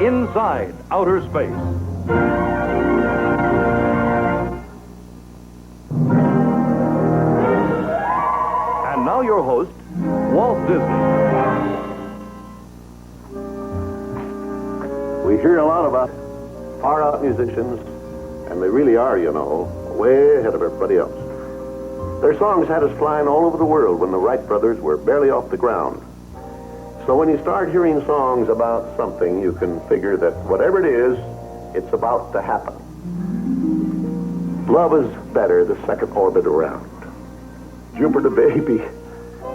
Inside Outer Space. And now your host, Walt Disney. We hear a lot about far-out musicians, and they really are, you know, way ahead of everybody else. Their songs had us flying all over the world when the Wright brothers were barely off the ground. So when you start hearing songs about something, you can figure that whatever it is, it's about to happen. Love is better the second orbit around. Jupiter baby,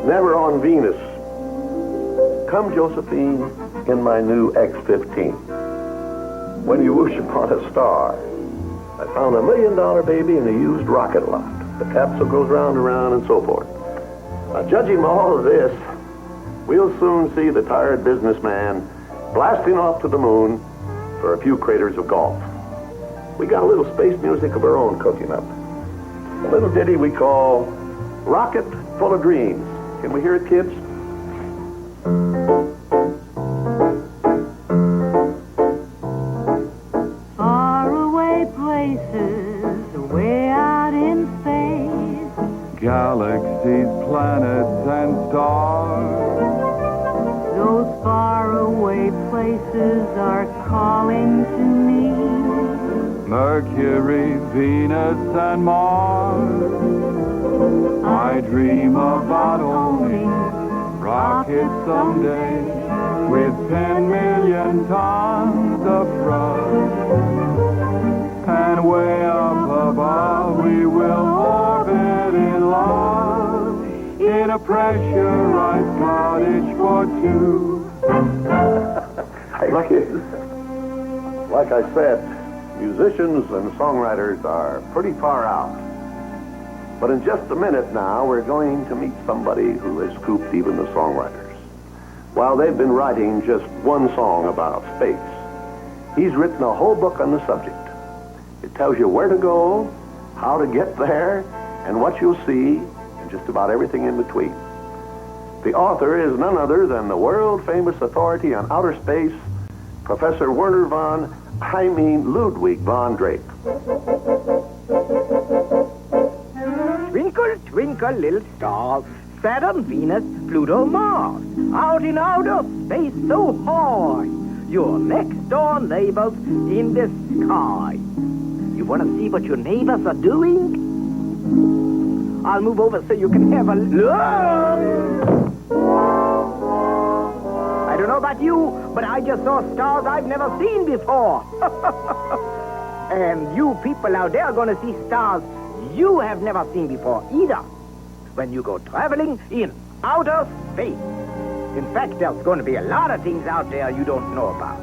never on Venus. Come, Josephine, in my new X-15. When you whoosh upon a star, I found $1 million baby in a used rocket lot. The capsule goes round and round and so forth. Now, judging by all of this, we'll soon see the tired businessman blasting off to the moon for a few craters of golf. We got a little space music of our own cooking up. A little ditty we call Rocket Full of Dreams. Can we hear it, kids? Far away places, way out in space. Galaxies, planets, and stars. Those faraway places are calling to me. Mercury, Venus, and Mars. I dream about owning rockets someday with 10 million tons of thrust. And way up above we will orbit in love in a pressurized cottage for two. Hey, kids, like I said, musicians and songwriters are pretty far out. But in just a minute now, we're going to meet somebody who has scooped even the songwriters. While they've been writing just one song about space, he's written a whole book on the subject. It tells you where to go, how to get there, and what you'll see, and just about everything in between. The author is none other than the world-famous authority on outer space, Professor Ludwig Von Drake. Twinkle, twinkle, little star, Saturn, Venus, Pluto, Mars, out in outer space so high, your next door neighbors in the sky. You want to see what your neighbors are doing? I'll move over so you can have a look. I don't know about you, but I just saw stars I've never seen before. And you people out there are going to see stars you have never seen before either when you go traveling in outer space. In fact, there's going to be a lot of things out there you don't know about.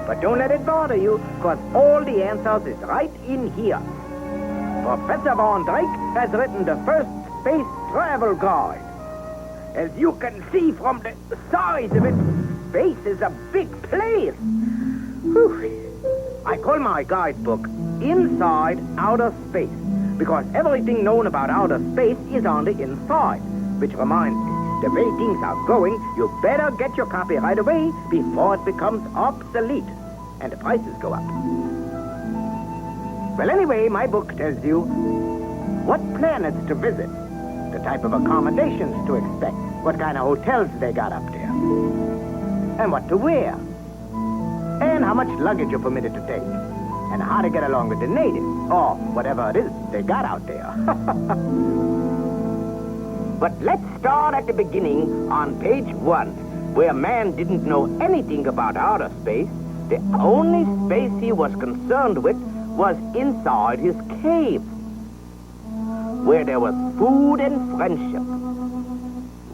But don't let it bother you, because all the answers is right in here. Professor Von Drake has written the first space travel guide. As you can see from the size of it, space is a big place. Whew. I call my guidebook Inside Outer Space, because everything known about outer space is on the inside. Which reminds me, the way things are going, you better get your copy right away before it becomes obsolete and the prices go up. Well, anyway, my book tells you what planets to visit, the type of accommodations to expect, what kind of hotels they got up there, and what to wear, and how much luggage you're permitted to take, and how to get along with the natives, or whatever it is they got out there. But let's start at the beginning on page 1, where man didn't know anything about outer space. The only space he was concerned with was inside his cave, where there was food and friendship.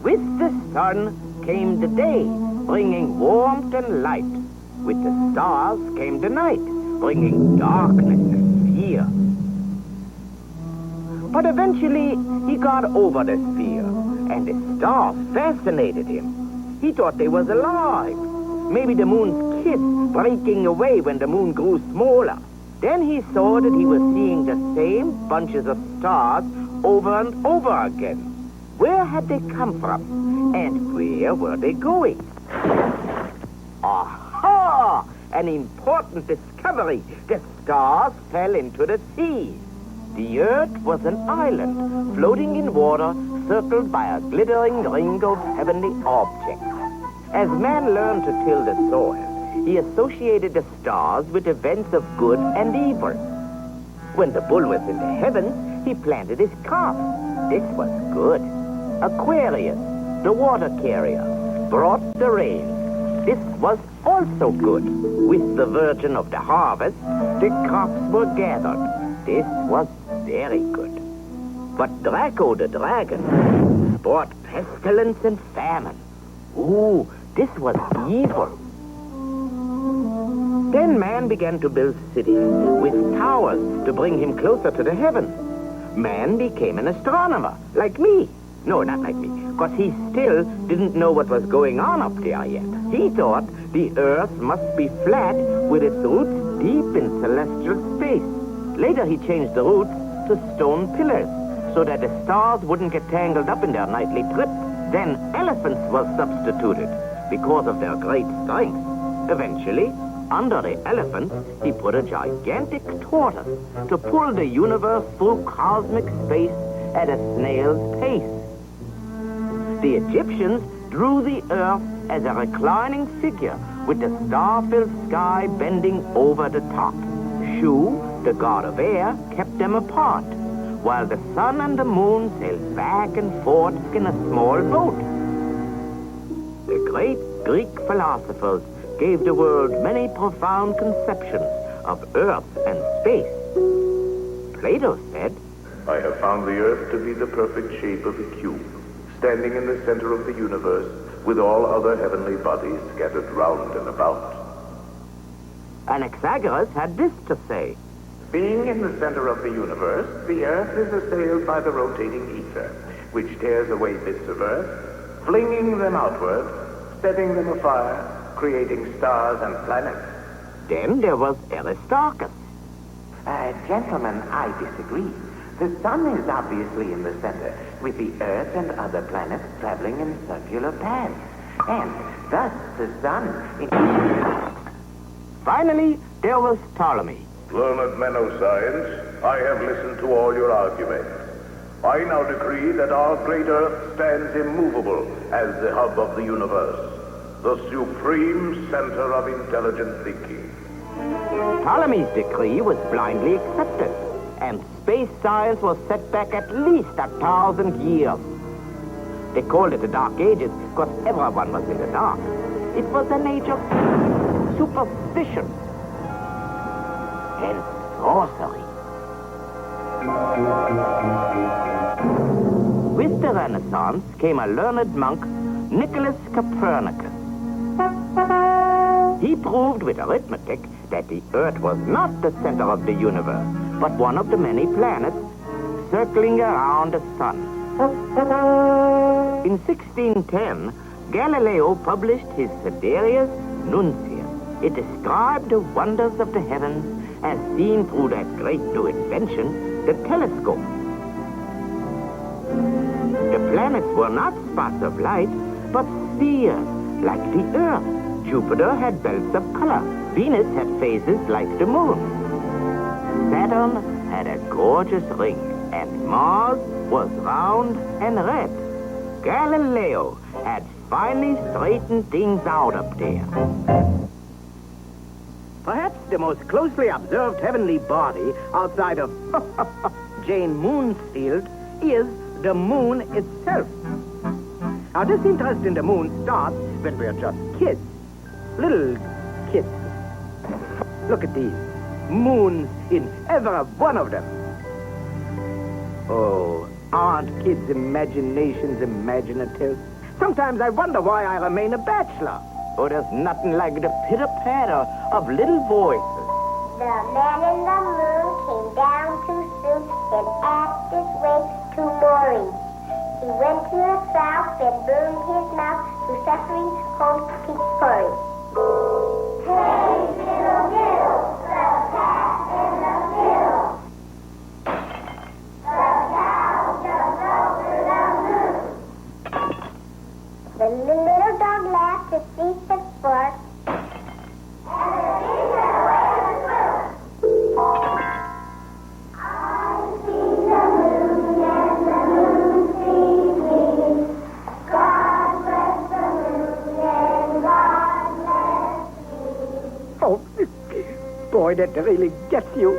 With the sun came the day, bringing warmth and light. With the stars came the night, bringing darkness and fear. But eventually, he got over this fear, and the stars fascinated him. He thought they was alive. Maybe the moon's kids breaking away when the moon grew smaller. Then he saw that he was seeing the same bunches of stars over and over again. Where had they come from? And where were they going? Aha! An important discovery. The stars fell into the sea. The earth was an island, floating in water, circled by a glittering ring of heavenly objects. As man learned to till the soil, he associated the stars with events of good and evil. When the bull was in the heavens, he planted his crop. This was good. Aquarius, the water carrier, brought the rain. This was also good. With the virgin of the harvest, the crops were gathered. This was very good. But Draco the dragon brought pestilence and famine. Ooh, this was evil. Then man began to build cities with towers to bring him closer to the heavens. Man became an astronomer, like me. No, not like me, because he still didn't know what was going on up there yet. He thought the earth must be flat with its roots deep in celestial space. Later he changed the roots to stone pillars so that the stars wouldn't get tangled up in their nightly trip. Then elephants were substituted because of their great strength. Eventually, under the elephant, he put a gigantic tortoise to pull the universe through cosmic space at a snail's pace. The Egyptians drew the earth as a reclining figure with the star-filled sky bending over the top. Shu, the god of air, kept them apart, while the sun and the moon sailed back and forth in a small boat. The great Greek philosophers gave the world many profound conceptions of earth and space. Plato said, I have found the earth to be the perfect shape of a cube, standing in the center of the universe, with all other heavenly bodies scattered round and about. Anaxagoras had this to say, Being in the center of the universe, the earth is assailed by the rotating ether, which tears away bits of earth, flinging them outward, setting them afire, creating stars and planets. Then there was Aristarchus. Gentlemen, I disagree. The sun is obviously in the center, with the earth and other planets traveling in circular paths. And thus the sun... Finally, there was Ptolemy. Learned men of science, I have listened to all your arguments. I now decree that our great earth stands immovable as the hub of the universe, the supreme center of intelligent thinking. Ptolemy's decree was blindly accepted, and space science was set back at least 1,000 years. They called it the Dark Ages because everyone was in the dark. It was an age of superstition and sorcery. With the Renaissance came a learned monk, Nicholas Copernicus. He proved with arithmetic that the Earth was not the center of the universe, but one of the many planets circling around the sun. In 1610, Galileo published his Sidereus Nuncius. It described the wonders of the heavens as seen through that great new invention, the telescope. The planets were not spots of light, but spheres, like the Earth. Jupiter had belts of color. Venus had phases like the moon. Saturn had a gorgeous ring, and Mars was round and red. Galileo had finally straightened things out up there. Perhaps the most closely observed heavenly body outside of Jane Moonsfield is the moon itself. Now, this interest in the moon starts when we're just kids. Little kids. Look at these. Moons in every one of them. Oh, aren't kids' imaginations imaginative? Sometimes I wonder why I remain a bachelor. Oh, there's nothing like the pitter-patter of little voices. The man in the moon came down too soon. and asked his way to mooring. He went to the south and burned his mouth to suffering home peach pouring. Hey, diddle, diddle, the cat in the fiddle. The cow jumped over the moon. The little dog laughed to see the sport. And the deer went away to swim. I see the moon and the moon sees me. God bless the moon and God bless me. Oh, boy, that really gets you.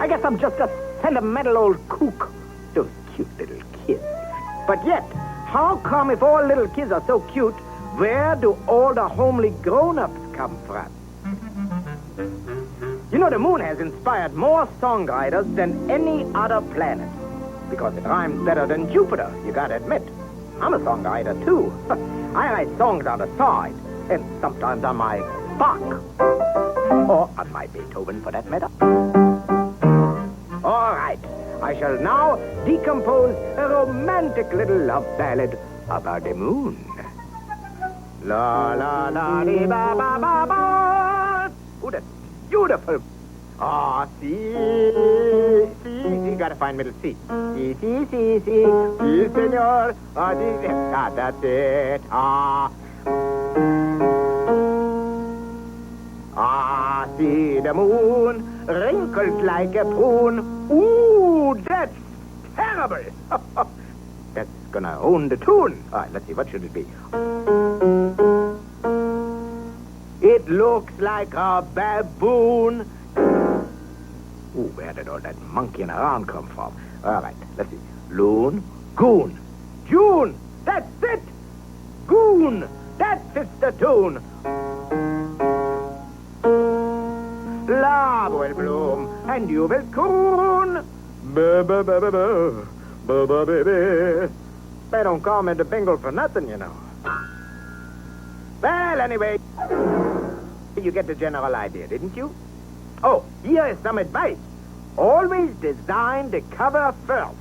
I guess I'm just a sentimental old kook. Those cute little kids. But yet, how come if all little kids are so cute, where do all the homely grown-ups come from? You know, the moon has inspired more songwriters than any other planet. Because it rhymes better than Jupiter, you gotta admit. I'm a songwriter, too. I write songs on the side, and sometimes on my Bach. Or on my Beethoven, for that matter. All right, I shall now decompose a romantic little love ballad about the moon. La la la dee ba ba ba ba. Oh, that's beautiful. Ah, see, you gotta find middle C. See, senor. Ah, that's it. Ah, see the moon, wrinkled like a prune. Ooh, that's terrible. That's gonna own the tune. All right, let's see, what should it be? It looks like a baboon. Ooh, where did all that monkeying around come from? All right, let's see. Loon, goon, June. That's it. Goon. That fits the tune. Love will bloom, and you will croon. Ba-ba-ba-ba-ba, ba-ba-ba-ba. They don't call me the Bingle for nothing, you know. Well, anyway, you get the general idea, didn't you? Oh, here is some advice. Always design the cover first.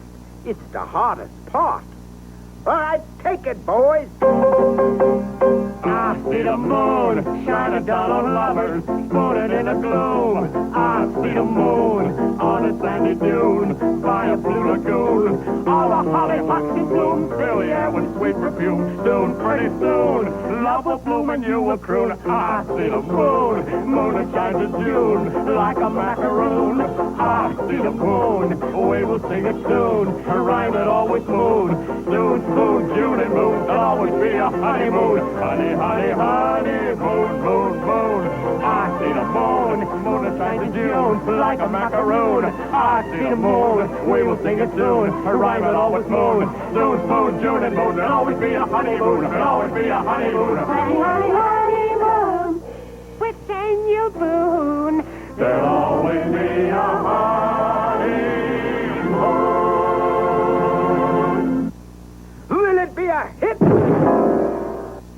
It's the hardest part. All right, take it, boys. I see the moon shining down on lovers, floating in a gloom. I see the moon on a sandy dune by a blue lagoon. All the hollyhocks in bloom fill the air with sweet perfume. Soon, pretty soon, love will bloom and you will croon. I see the moon, moon shines in June like a macaroon. I see the moon, we will sing it soon, rhyme it all with moon. Soon, moon, June and moon, there'll always be a honeymoon. Honey, honey, honey, moon, moon, moon. I see the moon, moon shines in June like a macaroon. I see the moon, we will sing it soon, rhyme it all with moon. Soon, moon, June and moon, there'll always be a honeymoon. There'll always be a honeymoon. Honey, honey, honeymoon, with Daniel Boone. There'll always be a honeymoon. Will it be a hit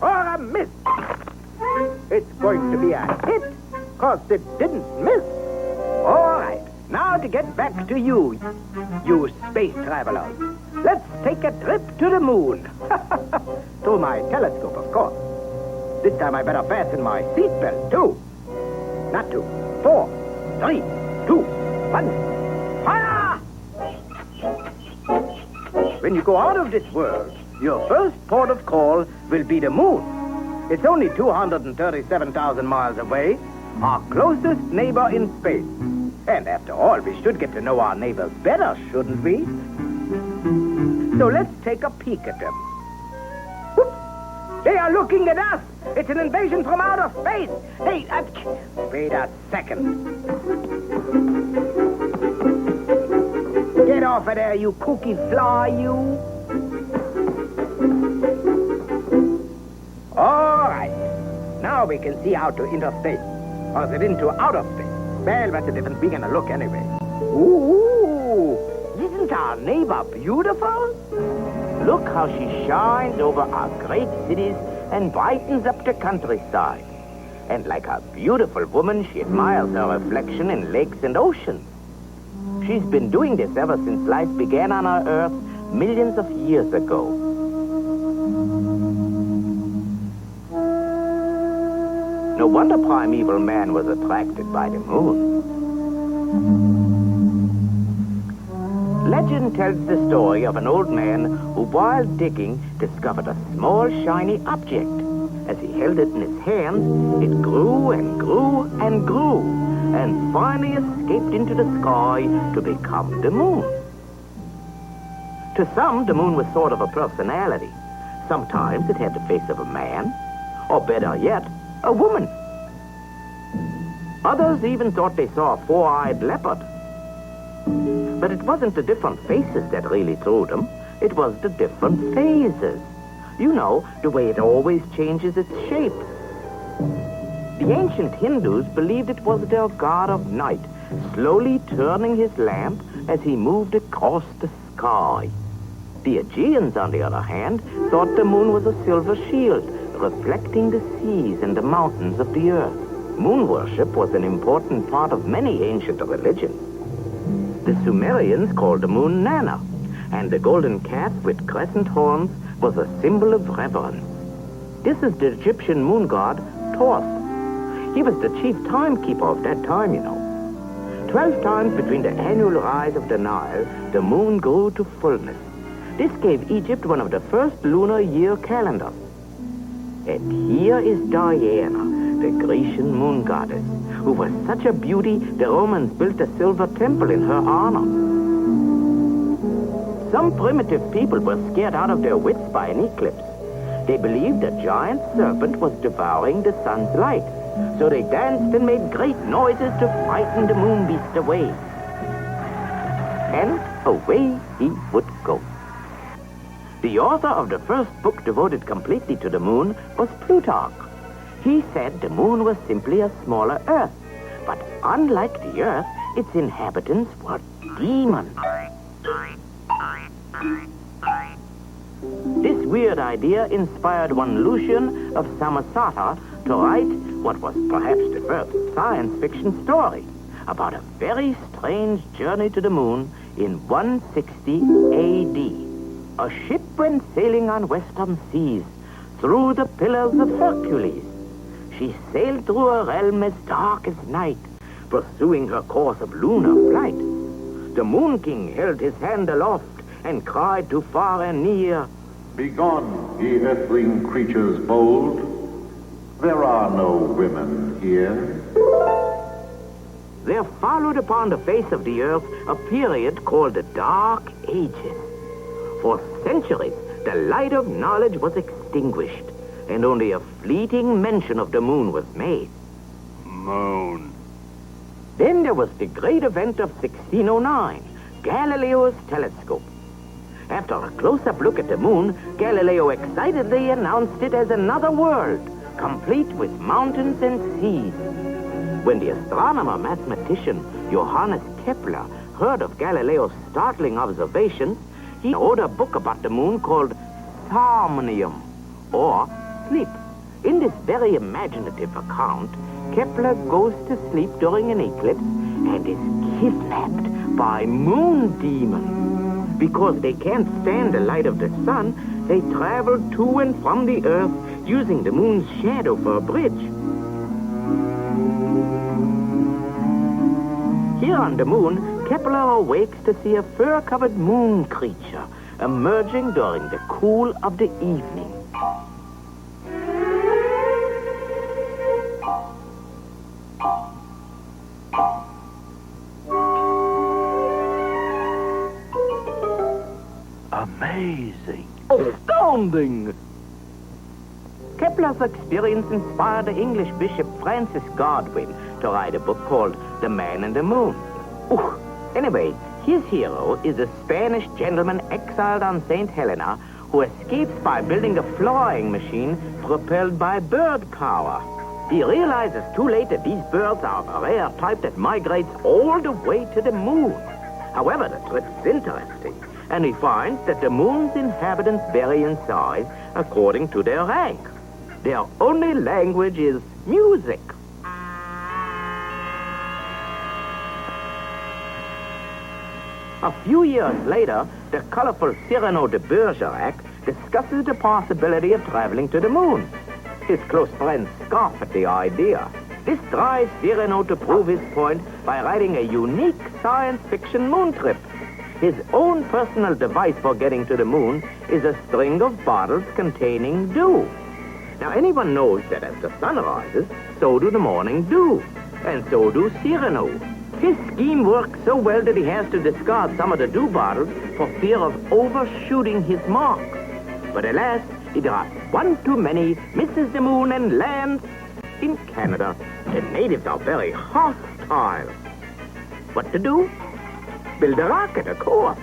or a miss? It's going to be a hit, 'cause it didn't miss. All right, now to get back to you space travelers. Let's take a trip to the moon. Through my telescope, of course. This time I better fasten my seatbelt, too. Not 2, 4, 3, 2, 1. Fire! When you go out of this world, your first port of call will be the moon. It's only 237,000 miles away, our closest neighbor in space. And after all, we should get to know our neighbors better, shouldn't we? So let's take a peek at them. Whoop! They are looking at us. It's an invasion from outer space. Hey, wait a second. Get off of there, you kooky fly, you. All right. Now we can see out to interspace. Or is it into outer space? Well, what's the difference? We're gonna look anyway. Ooh! Isn't our neighbor beautiful? Look how she shines over our great cities and brightens up the countryside. And like a beautiful woman, she admires her reflection in lakes and oceans. She's been doing this ever since life began on our Earth millions of years ago. No wonder primeval man was attracted by the moon. Legend tells the story of an old man who, while digging, discovered a small, shiny object. As he held it in his hand, it grew and grew and grew, and finally escaped into the sky to become the moon. To some, the moon was sort of a personality. Sometimes it had the face of a man, or better yet, a woman. Others even thought they saw a four-eyed leopard. But it wasn't the different faces that really drew them. It was the different phases. You know, the way it always changes its shape. The ancient Hindus believed it was their god of night, slowly turning his lamp as he moved across the sky. The Aegeans, on the other hand, thought the moon was a silver shield, reflecting the seas and the mountains of the earth. Moon worship was an important part of many ancient religions. The Sumerians called the moon Nana, and the golden calf with crescent horns was a symbol of reverence. This is the Egyptian moon god, Thoth. He was the chief timekeeper of that time, you know. 12 times between the annual rise of the Nile, the moon grew to fullness. This gave Egypt one of the first lunar year calendars. And here is Diana, the Grecian moon goddess, who was such a beauty the Romans built a silver temple in her honor. Some primitive people were scared out of their wits by an eclipse. They believed a giant serpent was devouring the sun's light, so they danced and made great noises to frighten the moon beast away. And away he would go. The author of the first book devoted completely to the moon was Plutarch. He said the moon was simply a smaller Earth, but unlike the Earth, its inhabitants were demons. This weird idea inspired one Lucian of Samosata to write what was perhaps the first science fiction story about a very strange journey to the moon in 160 A.D. A ship went sailing on western seas through the Pillars of Hercules. She sailed through a realm as dark as night, pursuing her course of lunar flight. The Moon King held his hand aloft and cried to far and near, Begone, ye earthling creatures bold. There are no women here. There followed upon the face of the earth a period called the Dark Ages. For centuries, the light of knowledge was extinguished, and only a fleeting mention of the moon was made. Moon. Then there was the great event of 1609, Galileo's telescope. After a close-up look at the moon, Galileo excitedly announced it as another world, complete with mountains and seas. When the astronomer-mathematician Johannes Kepler heard of Galileo's startling observations, he wrote a book about the moon called Somnium, or Sleep. In this very imaginative account, Kepler goes to sleep during an eclipse and is kidnapped by moon demons. Because they can't stand the light of the sun, they travel to and from the earth using the moon's shadow for a bridge. Here on the moon, Kepler awakes to see a fur-covered moon creature emerging during the cool of the evening. Amazing. Astounding. Kepler's experience inspired the English Bishop Francis Godwin to write a book called The Man in the Moon. Anyway, his hero is a Spanish gentleman exiled on St. Helena who escapes by building a flying machine propelled by bird power. He realizes too late that these birds are a rare type that migrates all the way to the moon. However, the trip is interesting, and he finds that the moon's inhabitants vary in size according to their rank. Their only language is music. A few years later, the colorful Cyrano de Bergerac discusses the possibility of traveling to the moon. His close friends scoff at the idea. This drives Cyrano to prove his point by writing a unique science fiction moon trip. His own personal device for getting to the moon is a string of bottles containing dew. Now, anyone knows that as the sun rises, so do the morning dew, and so do Cyrano. His scheme works so well that he has to discard some of the dew bottles for fear of overshooting his mark. But alas, he drops one too many, misses the moon, and lands in Canada. The natives are very hostile. What to do? Build a rocket, of course.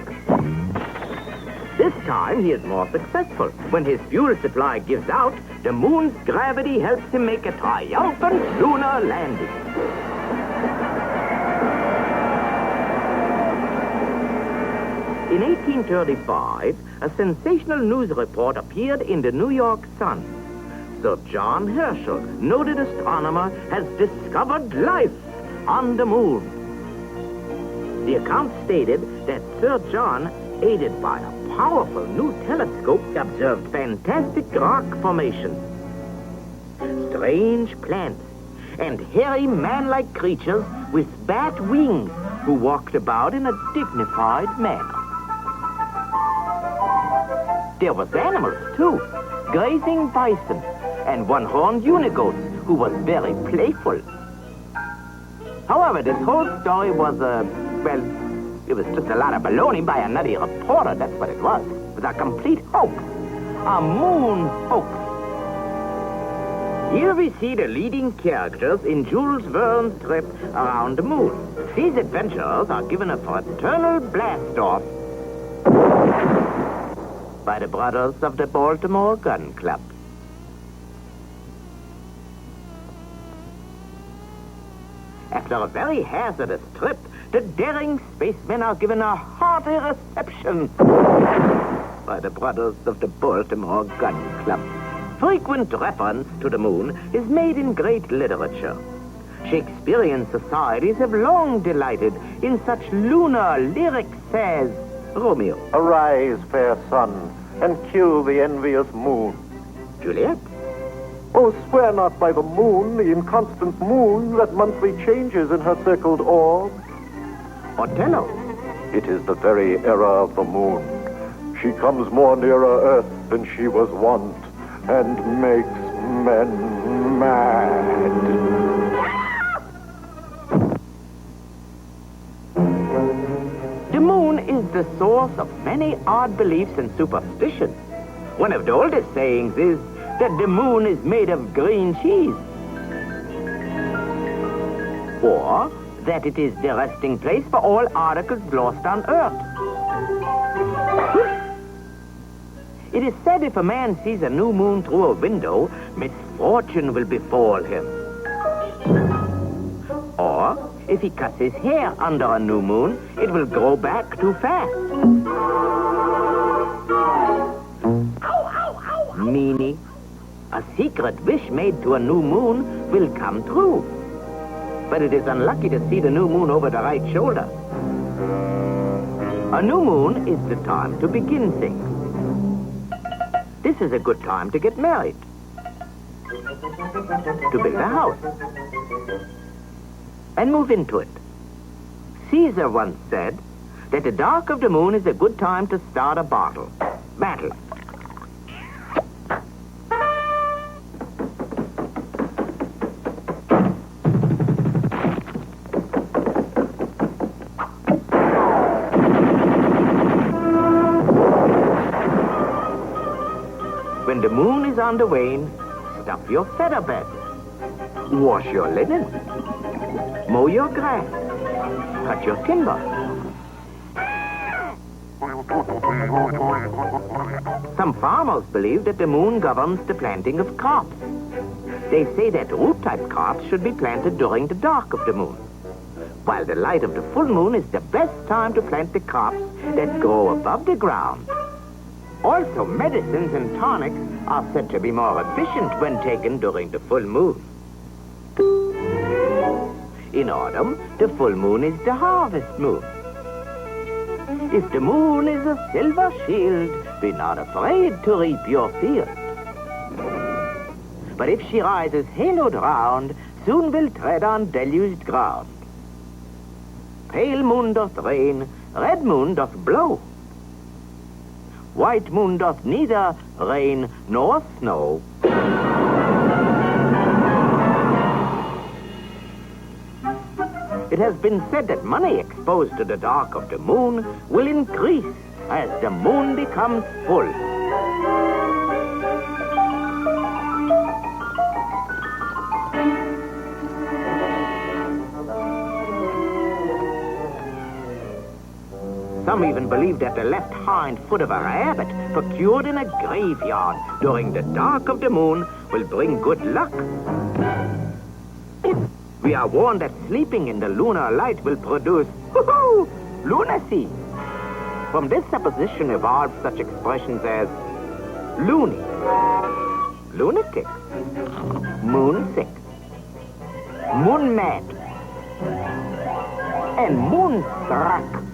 This time he is more successful. When his fuel supply gives out, the moon's gravity helps him make a triumphant lunar landing. In 1835, a sensational news report appeared in the New York Sun. Sir John Herschel, noted astronomer, has discovered life on the moon. The account stated that Sir John, aided by a powerful new telescope, observed fantastic rock formations, strange plants, and hairy man-like creatures with bat wings who walked about in a dignified manner. There was animals, too, grazing bison and one-horned unigoat who was very playful. However, this whole story was, it was just a lot of baloney by a nutty reporter, that's what it was. It was a complete hoax. A moon hoax. Here we see the leading characters in Jules Verne's trip around the moon. These adventurers are given a fraternal blast-off by the brothers of the Baltimore Gun Club. After a very hazardous trip, the daring spacemen are given a hearty reception by the brothers of the Baltimore Gun Club. Frequent reference to the moon is made in great literature. Shakespearean societies have long delighted in such lunar lyrics as Romeo, Arise, fair sun, and kill the envious moon. Juliet, Oh, swear not by the moon, the inconstant moon that monthly changes in her circled orb. Othello, It is the very era of the moon. She comes more nearer earth than she was wont, and makes men mad. The moon is the source of many odd beliefs and superstitions. One of the oldest sayings is that the moon is made of green cheese, or that it is the resting place for all articles lost on Earth. It is said if a man sees a new moon through a window, misfortune will befall him. Or, if he cuts his hair under a new moon, it will grow back too fast. Meaning, a secret wish made to a new moon will come true. But it is unlucky to see the new moon over the right shoulder. A new moon is the time to begin things. This is a good time to get married, to build a house, and move into it. Caesar once said that the dark of the moon is a good time to start a battle. When the moon is on the wane, stuff your feather bed, wash your linen, mow your grass, cut your timber. Some farmers believe that the moon governs the planting of crops. They say that root-type crops should be planted during the dark of the moon, while the light of the full moon is the best time to plant the crops that grow above the ground. Also, medicines and tonics are said to be more efficient when taken during the full moon. In autumn, the full moon is the harvest moon. If the moon is a silver shield, be not afraid to reap your field. But if she rises haloed round, soon will tread on deluged ground. Pale moon doth rain, red moon doth blow. White moon doth neither rain nor snow. It has been said that money exposed to the dark of the moon will increase as the moon becomes full. Some even believe that the left hind foot of a rabbit procured in a graveyard during the dark of the moon will bring good luck. We are warned that sleeping in the lunar light will produce lunacy. From this supposition evolved such expressions as loony, lunatic, moonsick, moon mad, and moonstruck.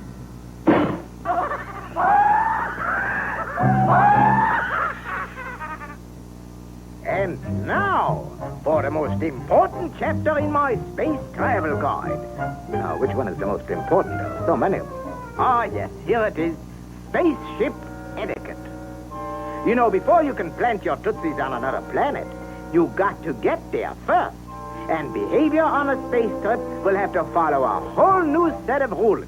And now, for the most important chapter in my space travel guide. Now, which one is the most important? There are so many of them. Ah, yes, here it is. Spaceship etiquette. You know, before you can plant your tootsies on another planet, you got to get there first. And behavior on a space trip will have to follow a whole new set of rules.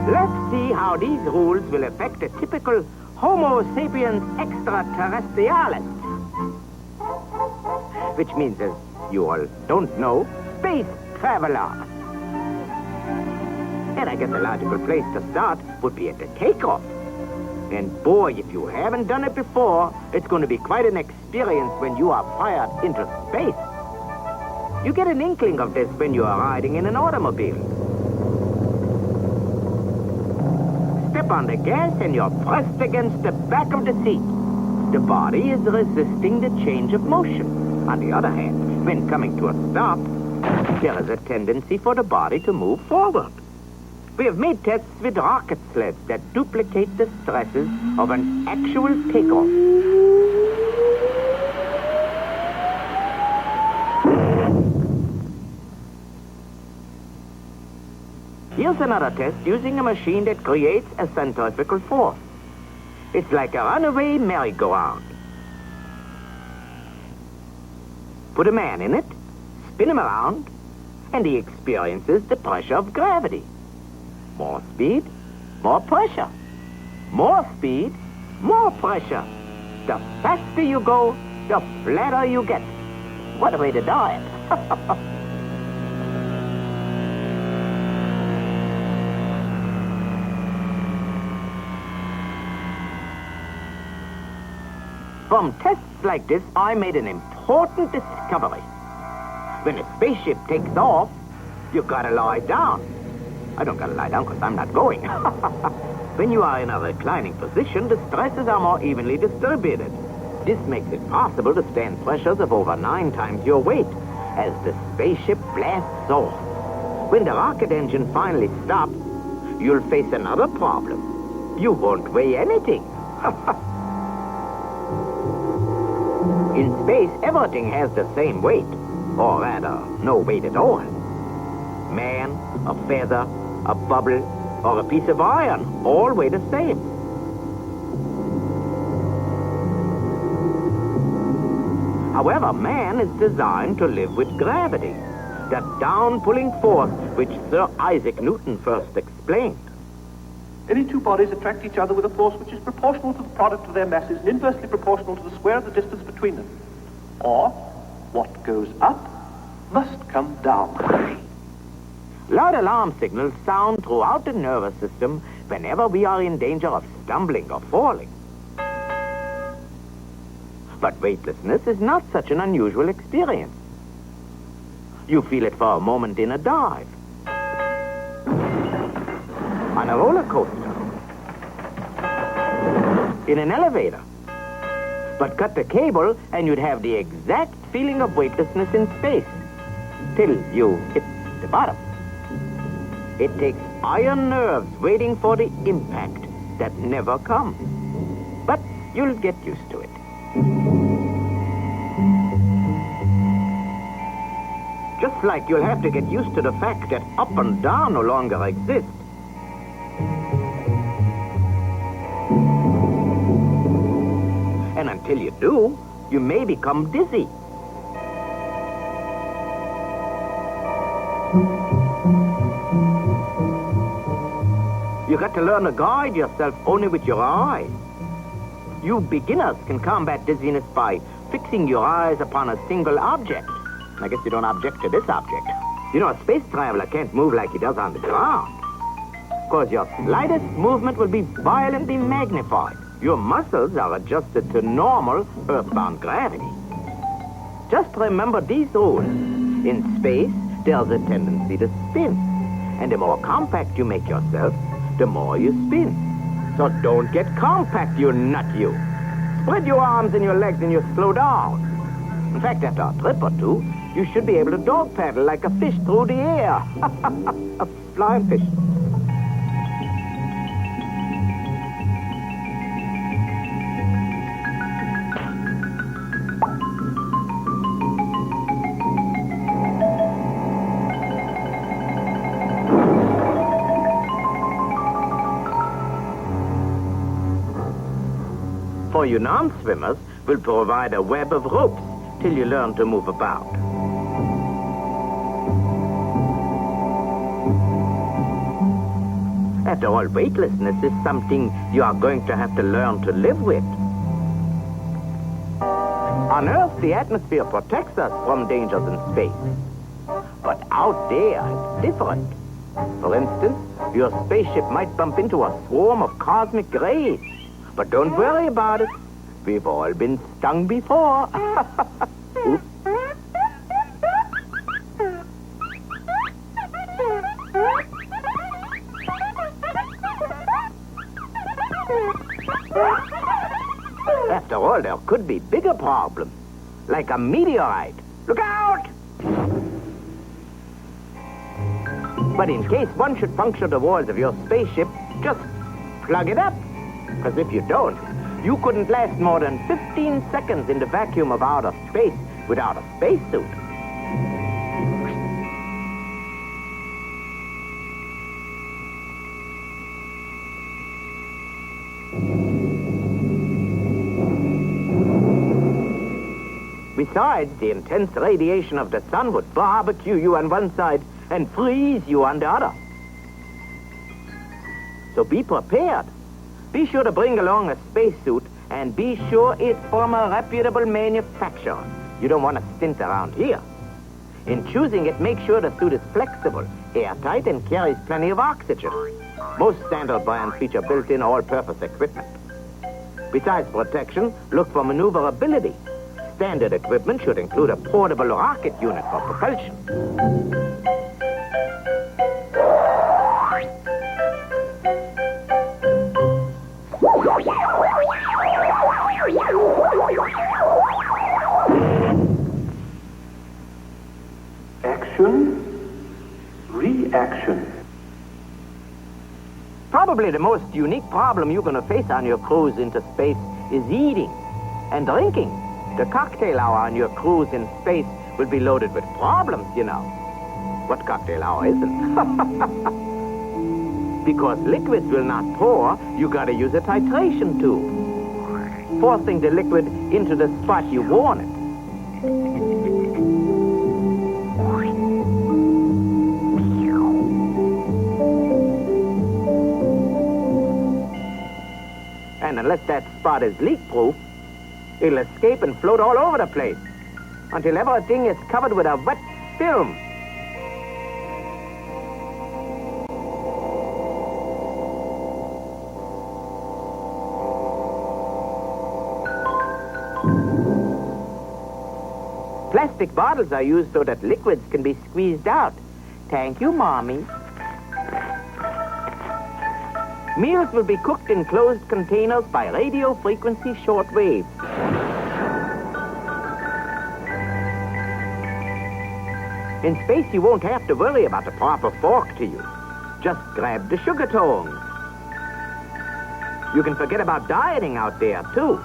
Let's see how these rules will affect a typical Homo sapiens extraterrestrialis. Which means, as you all don't know, space traveler. And I guess a logical place to start would be at the takeoff. And boy, if you haven't done it before, it's going to be quite an experience when you are fired into space. You get an inkling of this when you are riding in an automobile. Step on the gas and you're pressed against the back of the seat. The body is resisting the change of motion. On the other hand, when coming to a stop, there is a tendency for the body to move forward. We have made tests with rocket sleds that duplicate the stresses of an actual takeoff. Here's another test using a machine that creates a centrifugal force. It's like a runaway merry-go-round. Put a man in it, spin him around, and he experiences the pressure of gravity. More speed, more pressure. More speed, more pressure. The faster you go, the flatter you get. What a way to die. From tests like this, I made an important discovery. When a spaceship takes off, you gotta lie down. I don't gotta lie down because I'm not going. When you are in a reclining position, the stresses are more evenly distributed. This makes it possible to stand pressures of over 9 times your weight as the spaceship blasts off. When the rocket engine finally stops, you'll face another problem. You won't weigh anything. In space, everything has the same weight, or rather, no weight at all. Man, a feather, a bubble, or a piece of iron all weigh the same. However, man is designed to live with gravity, that down-pulling force which Sir Isaac Newton first explained. Any two bodies attract each other with a force which is proportional to the product of their masses and inversely proportional to the square of the distance between them. Or, what goes up must come down. Loud alarm signals sound throughout the nervous system whenever we are in danger of stumbling or falling. But weightlessness is not such an unusual experience. You feel it for a moment in a dive, on a roller coaster, in an elevator. But cut the cable and you'd have the exact feeling of weightlessness in space. till you hit the bottom. It takes iron nerves waiting for the impact that never comes. But you'll get used to it. Just like you'll have to get used to the fact that up and down no longer exist. And until you do, you may become dizzy. You got to learn to guide yourself only with your eyes. You beginners can combat dizziness by fixing your eyes upon a single object. I guess you don't object to this object. You know, a space traveler can't move like he does on the ground. Because your slightest movement will be violently magnified. Your muscles are adjusted to normal earthbound gravity. Just remember these rules. In space, there's a tendency to spin. And the more compact you make yourself, the more you spin. So don't get compact, you nut you. Spread your arms and your legs and you slow down. In fact, after a trip or two, you should be able to dog paddle like a fish through the air. A flying fish. For you non-swimmers, we'll provide a web of ropes till you learn to move about. After all, weightlessness is something you are going to have to learn to live with. On Earth, the atmosphere protects us from dangers in space. But out there, it's different. For instance, your spaceship might bump into a swarm of cosmic rays. But don't worry about it. We've all been stung before. Oops. After all, there could be bigger problems, like a meteorite. Look out! But in case one should puncture the walls of your spaceship, just plug it up. Because if you don't, you couldn't last more than 15 seconds in the vacuum of outer space without a spacesuit. Besides, the intense radiation of the sun would barbecue you on one side and freeze you on the other. So be prepared. Be sure to bring along a spacesuit, and be sure it's from a reputable manufacturer. You don't want to stint around here. In choosing it, make sure the suit is flexible, airtight, and carries plenty of oxygen. Most standard brands feature built-in all-purpose equipment. Besides protection, look for maneuverability. Standard equipment should include a portable rocket unit for propulsion. Action, reaction. Probably the most unique problem you're going to face on your cruise into space is eating and drinking. The cocktail hour on your cruise in space will be loaded with problems, you know. What cocktail hour isn't? Because liquids will not pour, you got to use a titration tube, forcing the liquid into the spot you want it. And unless that spot is leak-proof, it'll escape and float all over the place until everything is covered with a wet film. Plastic bottles are used so that liquids can be squeezed out. Thank you, Mommy. Meals will be cooked in closed containers by radio frequency shortwave. In space, you won't have to worry about the proper fork to use. Just grab the sugar tongs. You can forget about dieting out there, too.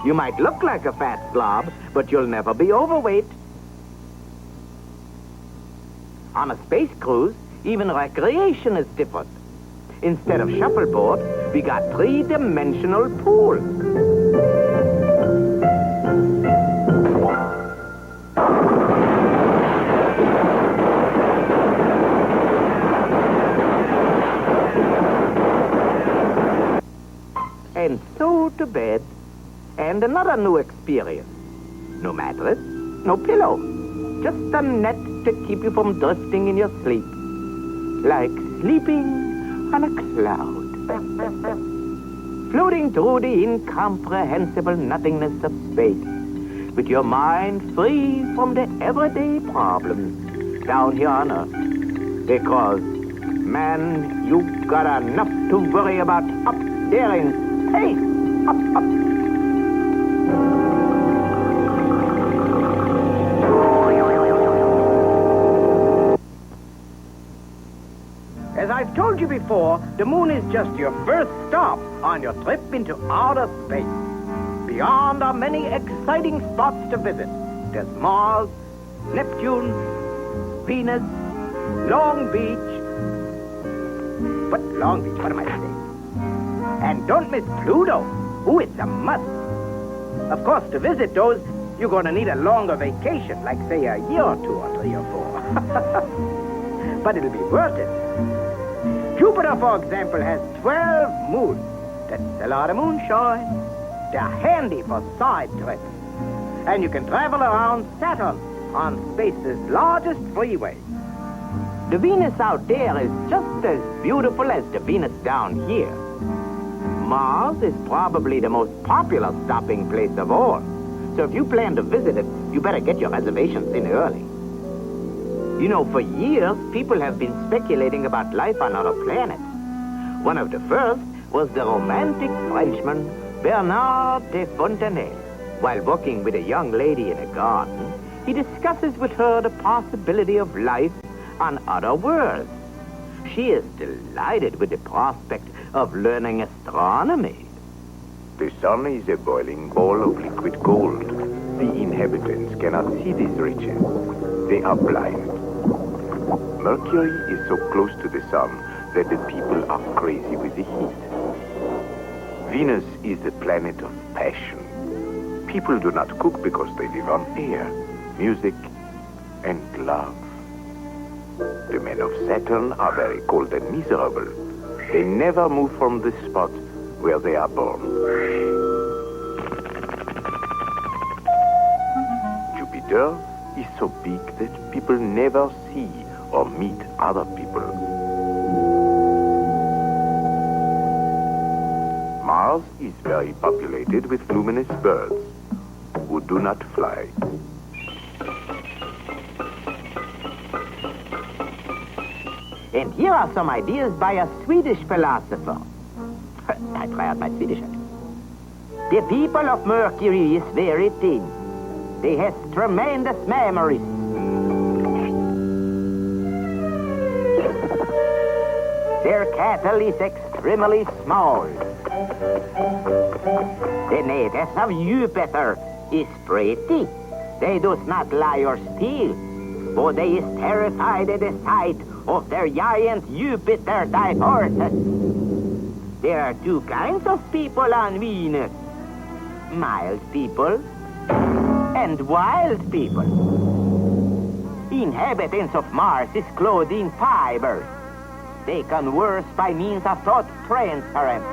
You might look like a fat slob, but you'll never be overweight. On a space cruise, even recreation is different. Instead of shuffleboard, we got three-dimensional pools. And so to bed, and another new experience. No mattress, no pillow, just a net to keep you from drifting in your sleep, like sleeping on a cloud, floating through the incomprehensible nothingness of space, with your mind free from the everyday problems down here on Earth. Because, man, you got enough to worry about up there in space. Up. As I've told you before, the moon is just your first stop on your trip into outer space. Beyond are many exciting spots to visit. There's Mars, Neptune, Venus, Long Beach. What am I saying? And don't miss Pluto. Ooh, it's a must. Of course, to visit those, you're going to need a longer vacation, like, say, a year or two or 3 or 4. But it'll be worth it. Jupiter, for example, has 12 moons. That's a lot of moonshine. They're handy for side trips. And you can travel around Saturn on space's largest freeway. The Venus out there is just as beautiful as the Venus down here. Mars is probably the most popular stopping place of all. So if you plan to visit it, you better get your reservations in early. You know, for years, people have been speculating about life on other planets. One of the first was the romantic Frenchman, Bernard de Fontenay. While walking with a young lady in a garden, he discusses with her the possibility of life on other worlds. She is delighted with the prospect of learning astronomy. The sun is a boiling ball of liquid gold. The inhabitants cannot see these riches. They are blind. Mercury is so close to the sun that the people are crazy with the heat. Venus is the planet of passion. People do not cook because they live on air, music, and love. The men of Saturn are very cold and miserable. They never move from the spot where they are born. Jupiter is so big that people never see or meet other people. Mars is very populated with luminous birds who do not fly. And here are some ideas by a Swedish philosopher. I try out my Swedish. The people of Mercury is very thin. They have tremendous memories. Their cattle is extremely small. The natives of Jupiter is pretty. They do not lie or steal, for they is terrified at the sight of their giant Jupiter-type horses. There are two kinds of people on Venus. Mild people and wild people. Inhabitants of Mars is clothed in fibers. They converse by means of thought transference.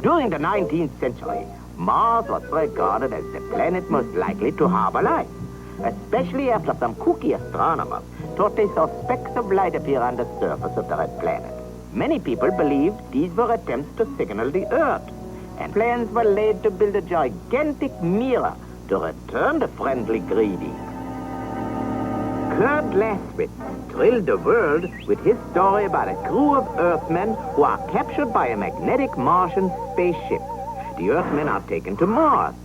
During the 19th century, Mars was regarded as the planet most likely to harbor life, especially after some kooky astronomers thought they saw specks of light appear on the surface of the red planet. Many people believed these were attempts to signal the Earth, and plans were laid to build a gigantic mirror to return the friendly greeting. Kurt Laswitz thrilled the world with his story about a crew of Earthmen who are captured by a magnetic Martian spaceship. The Earthmen are taken to Mars.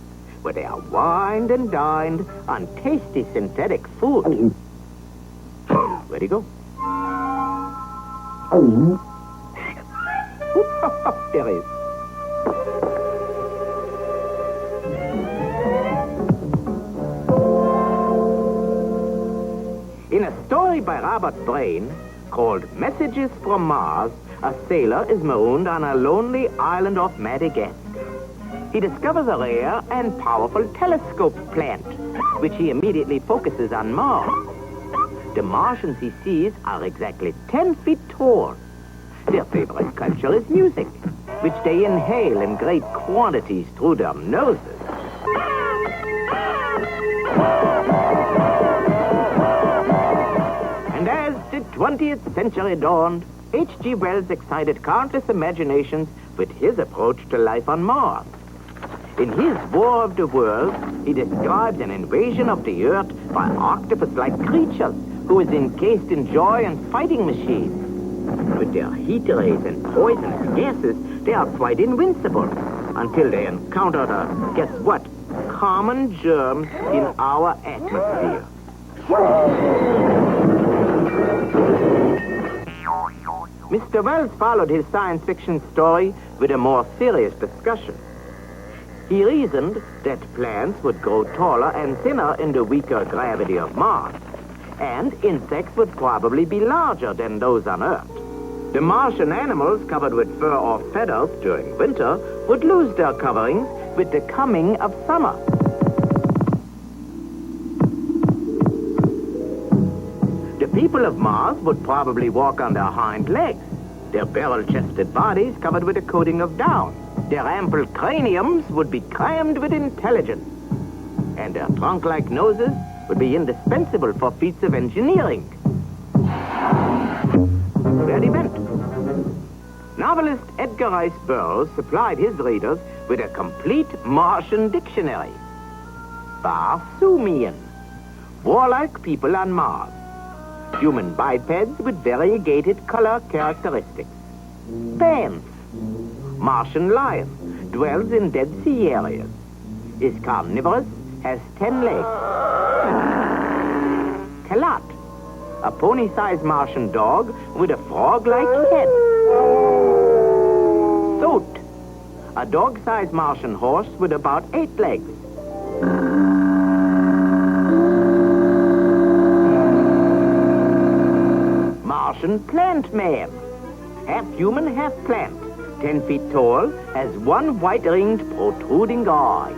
where they are wined and dined on tasty synthetic food. Where'd he go? There he is. In a story by Robert Brain called Messages from Mars, a sailor is marooned on a lonely island off Madagascar. He discovers a rare and powerful telescope plant, which he immediately focuses on Mars. The Martians he sees are exactly 10 feet tall. Their favorite culture is music, which they inhale in great quantities through their noses. And as the 20th century dawned, H.G. Wells excited countless imaginations with his approach to life on Mars. In his War of the Worlds, he describes an invasion of the Earth by octopus-like creatures who is encased in giant fighting machines. With their heat rays and poisonous gases, they are quite invincible until they encounter the, guess what, common germs in our atmosphere. Mr. Wells followed his science fiction story with a more serious discussion. He reasoned that plants would grow taller and thinner in the weaker gravity of Mars, and insects would probably be larger than those on Earth. The Martian animals covered with fur or feathers during winter would lose their coverings with the coming of summer. The people of Mars would probably walk on their hind legs, their barrel-chested bodies covered with a coating of down. Their ample craniums would be crammed with intelligence, and their trunk-like noses would be indispensable for feats of engineering. Where'd he went? Novelist Edgar Rice Burroughs supplied his readers with a complete Martian dictionary. Barsoomian, warlike people on Mars. Human bipeds with variegated color characteristics. Pants, Martian lion, dwells in Dead Sea areas. Is carnivorous, has 10 legs. Kalat, a pony-sized Martian dog with a frog-like head. Thoth, a dog-sized Martian horse with about 8 legs. Martian plant man, half human, half plant, 10 feet tall, has one white-ringed protruding eye.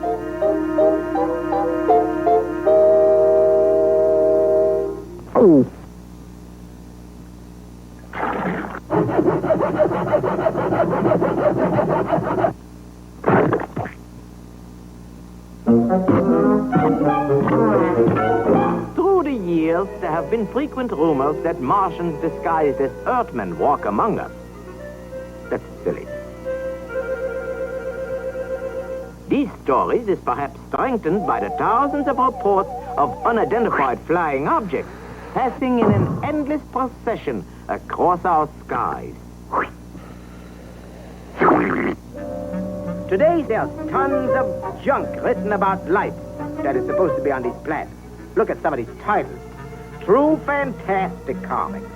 Oh. Through the years, there have been frequent rumors that Martians disguised as Earthmen walk among us. That's silly. These stories is perhaps strengthened by the thousands of reports of unidentified flying objects passing in an endless procession across our skies. Today, there's tons of junk written about life that is supposed to be on these planets. Look at some of these titles. True fantastic comics.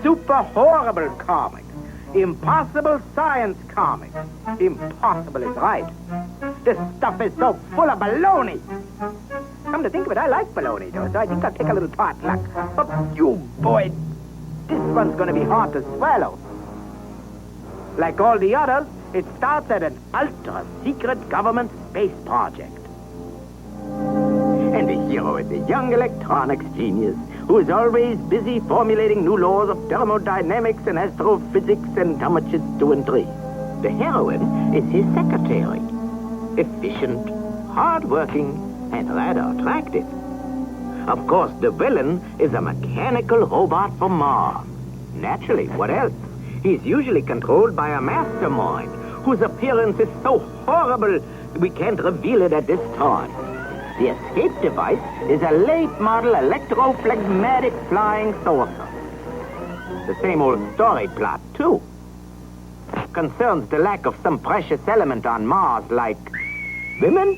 Super horrible comics. Impossible science comics. Impossible is right. This stuff is so full of baloney. Come to think of it, I like baloney, though, so I think I'll take a little potluck. But you, boy, this one's going to be hard to swallow. Like all the others, it starts at an ultra-secret government space project. And the hero is a young electronics genius who is always busy formulating new laws of thermodynamics and astrophysics and how much is 2 and 3. The heroine is his secretary. Efficient, hard-working, and rather attractive. Of course, the villain is a mechanical robot from Mars. Naturally, what else? He's usually controlled by a mastermind whose appearance is so horrible we can't reveal it at this time. The escape device is a late-model electrophlegmatic flying saucer. The same old story plot, too. Concerns the lack of some precious element on Mars, like women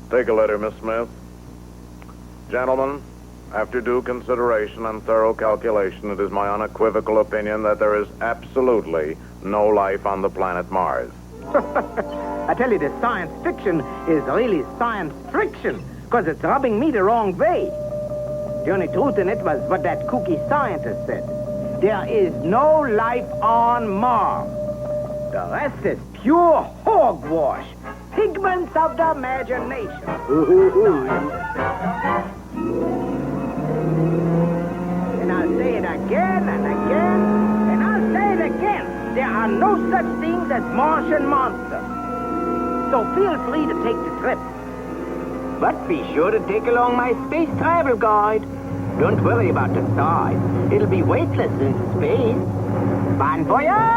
Take a letter, Miss Smith. Gentlemen, after due consideration and thorough calculation, it is my unequivocal opinion that there is absolutely no life on the planet Mars. I tell you, this science fiction is really science friction, because it's rubbing me the wrong way. The only truth in it was what that kooky scientist said. There is no life on Mars. The rest is pure hogwash. Figments of the imagination. And I'll say it again and again, and I'll say it again. There are no such things as Martian monsters. So feel free to take the trip. But be sure to take along my space travel guide. Don't worry about the size. It'll be weightless in space. Bon voyage!